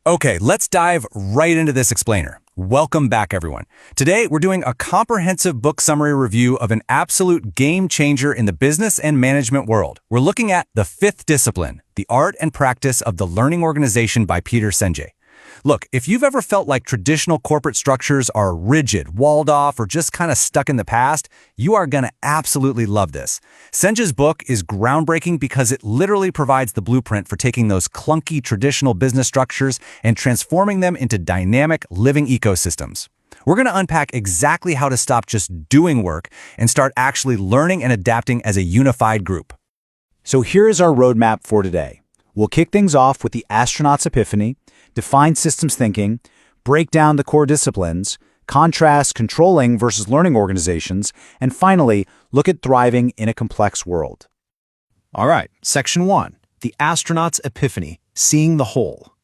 Okay, let's dive right into this explainer. Welcome back, everyone. Today, we're doing a comprehensive book summary review of an absolute game changer in the business and management world. We're looking at The Fifth Discipline, The Art and Practice of the Learning Organization by Peter Senge. Look, if you've ever felt like traditional corporate structures are rigid, walled off, or just kind of stuck in the past, you are going to absolutely love this. Senge's book is groundbreaking because it literally provides the blueprint for taking those clunky traditional business structures and transforming them into dynamic, living ecosystems. We're going to unpack exactly how to stop just doing work and start actually learning and adapting as a unified group. So here is our roadmap for today. We'll kick things off with the astronaut's epiphany, define systems thinking, break down the core disciplines, contrast controlling versus learning organizations, and finally, look at thriving in a complex world. All right, Section 1, the astronaut's epiphany, seeing the whole.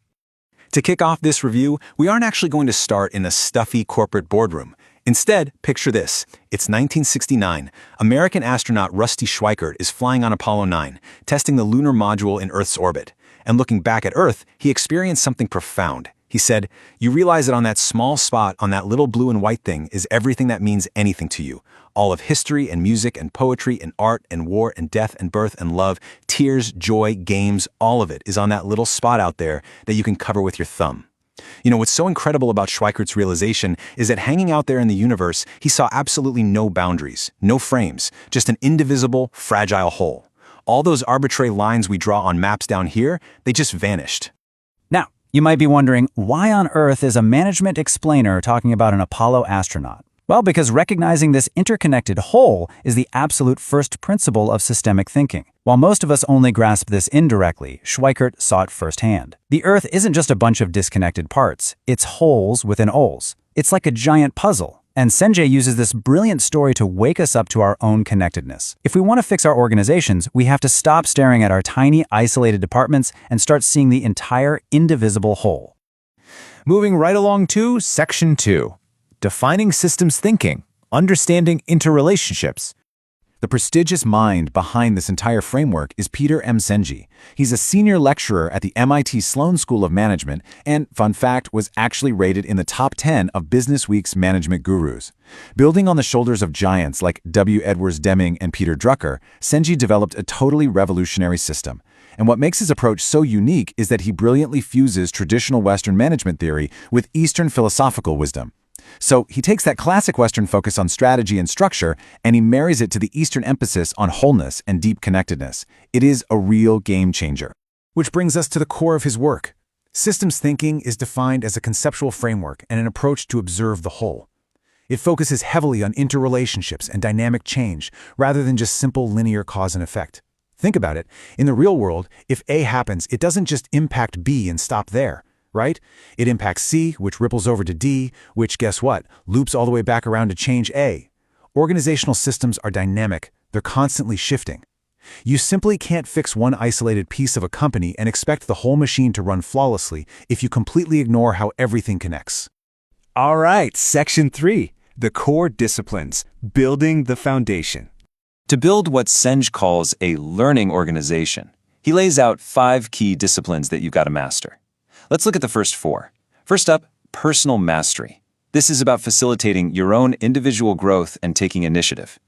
To kick off this review, we aren't actually going to start in a stuffy corporate boardroom. Instead, picture this. It's 1969. American astronaut Rusty Schweickart is flying on Apollo 9, testing the lunar module in Earth's orbit. And looking back at Earth, he experienced something profound. He said, "You realize that on that small spot, on that little blue and white thing, is everything that means anything to you. All of history and music and poetry and art and war and death and birth and love, tears, joy, games, all of it is on that little spot out there that you can cover with your thumb." You know, what's so incredible about Schweikart's realization is that hanging out there in the universe, he saw absolutely no boundaries, no frames, just an indivisible, fragile whole. All those arbitrary lines we draw on maps down here, they just vanished. Now, you might be wondering, why on earth is a management explainer talking about an Apollo astronaut? Well, because recognizing this interconnected whole is the absolute first principle of systemic thinking. While most of us only grasp this indirectly, Schweickart saw it firsthand. The Earth isn't just a bunch of disconnected parts, it's wholes within wholes. It's like a giant puzzle. And Senge uses this brilliant story to wake us up to our own connectedness. If we want to fix our organizations, we have to stop staring at our tiny, isolated departments and start seeing the entire indivisible whole. Moving right along to Section 2, defining systems thinking, understanding interrelationships. The prestigious mind behind this entire framework is Peter M. Senge. He's a senior lecturer at the MIT Sloan School of Management and, fun fact, was actually rated in the top 10 of Business Week's management gurus. Building on the shoulders of giants like W. Edwards Deming and Peter Drucker, Senge developed a totally revolutionary system. And what makes his approach so unique is that he brilliantly fuses traditional Western management theory with Eastern philosophical wisdom. So he takes that classic Western focus on strategy and structure, and he marries it to the Eastern emphasis on wholeness and deep connectedness. It is a real game changer. Which brings us to the core of his work. Systems thinking is defined as a conceptual framework and an approach to observe the whole. It focuses heavily on interrelationships and dynamic change, rather than just simple linear cause and effect. Think about it. In the real world, if A happens, it doesn't just impact B and stop there. Right? It impacts C, which ripples over to D, which, guess what, loops all the way back around to change A. Organizational systems are dynamic. They're constantly shifting. You simply can't fix one isolated piece of a company and expect the whole machine to run flawlessly if you completely ignore how everything connects. All right, Section 3, the core disciplines, building the foundation. To build what Senge calls a learning organization, he lays out 5 key disciplines that you've got to master. Let's look at the first 4. First up, personal mastery. This is about facilitating your own individual growth and taking initiative.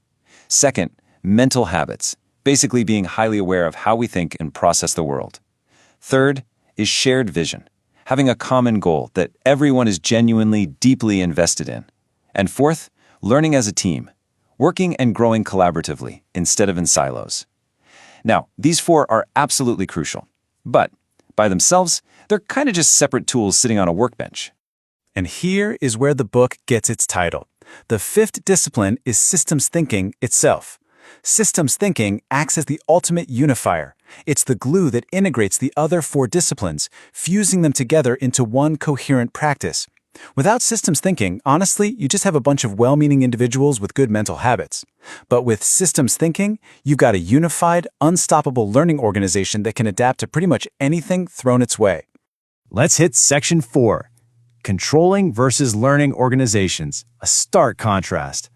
Second, mental habits, basically being highly aware of how we think and process the world. Third is shared vision, having a common goal that everyone is genuinely, deeply invested in. And fourth, learning as a team, working and growing collaboratively instead of in silos. Now, these 4 are absolutely crucial, but by themselves, they're kind of just separate tools sitting on a workbench. And here is where the book gets its title. The fifth discipline is systems thinking itself. Systems thinking acts as the ultimate unifier. It's the glue that integrates the other 4 disciplines, fusing them together into one coherent practice. Without systems thinking, honestly, you just have a bunch of well-meaning individuals with good mental habits. But with systems thinking, you've got a unified, unstoppable learning organization that can adapt to pretty much anything thrown its way. Let's hit Section 4, controlling versus learning organizations, a stark contrast.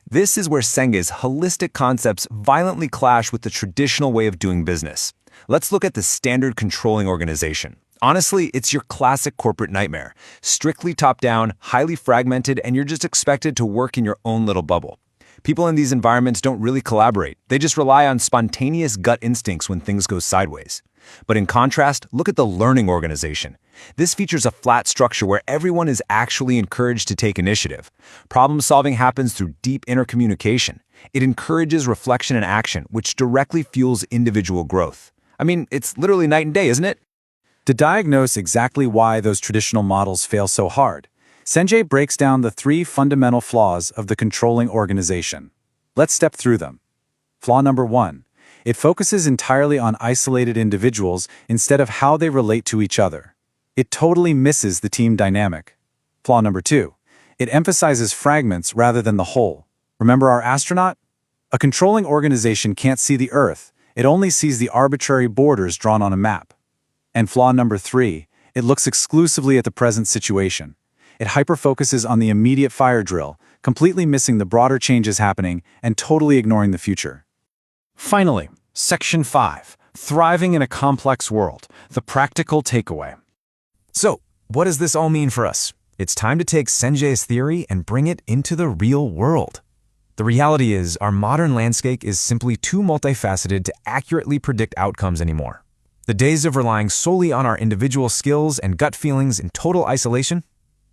This is where Senge's holistic concepts violently clash with the traditional way of doing business. Let's look at the standard controlling organization, Honestly, it's your classic corporate nightmare. Strictly top-down, highly fragmented, and you're just expected to work in your own little bubble. People in these environments don't really collaborate. They just rely on spontaneous gut instincts when things go sideways. But in contrast, look at the learning organization. This features a flat structure where everyone is actually encouraged to take initiative. Problem solving happens through deep intercommunication. It encourages reflection and action, which directly fuels individual growth. I mean, it's literally night and day, isn't it? To diagnose exactly why those traditional models fail so hard, Sanjay breaks down the 3 fundamental flaws of the controlling organization. Let's step through them. Flaw number 1. It focuses entirely on isolated individuals instead of how they relate to each other. It totally misses the team dynamic. Flaw number 2. It emphasizes fragments rather than the whole. Remember our astronaut? A controlling organization can't see the Earth. It only sees the arbitrary borders drawn on a map. And flaw number 3, it looks exclusively at the present situation. It hyper-focuses on the immediate fire drill, completely missing the broader changes happening and totally ignoring the future. Finally, Section 5, Thriving in a Complex World, the Practical Takeaway. So, what does this all mean for us? It's time to take Sanjay's theory and bring it into the real world. The reality is, our modern landscape is simply too multifaceted to accurately predict outcomes anymore. The days of relying solely on our individual skills and gut feelings in total isolation,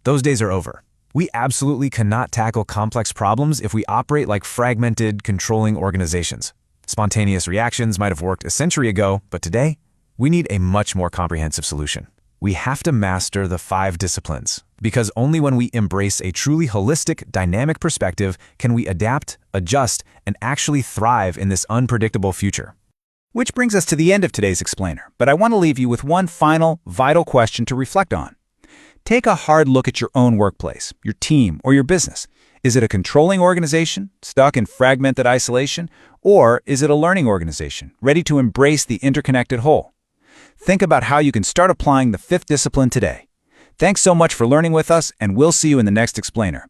those days are over. We absolutely cannot tackle complex problems if we operate like fragmented, controlling organizations. Spontaneous reactions might have worked a century ago, but today, we need a much more comprehensive solution. We have to master the 5 disciplines, because only when we embrace a truly holistic, dynamic perspective can we adapt, adjust, and actually thrive in this unpredictable future. Which brings us to the end of today's explainer, but I want to leave you with one final, vital question to reflect on. Take a hard look at your own workplace, your team, or your business. Is it a controlling organization, stuck in fragmented isolation, or is it a learning organization, ready to embrace the interconnected whole? Think about how you can start applying the 5th discipline today. Thanks so much for learning with us, and we'll see you in the next explainer.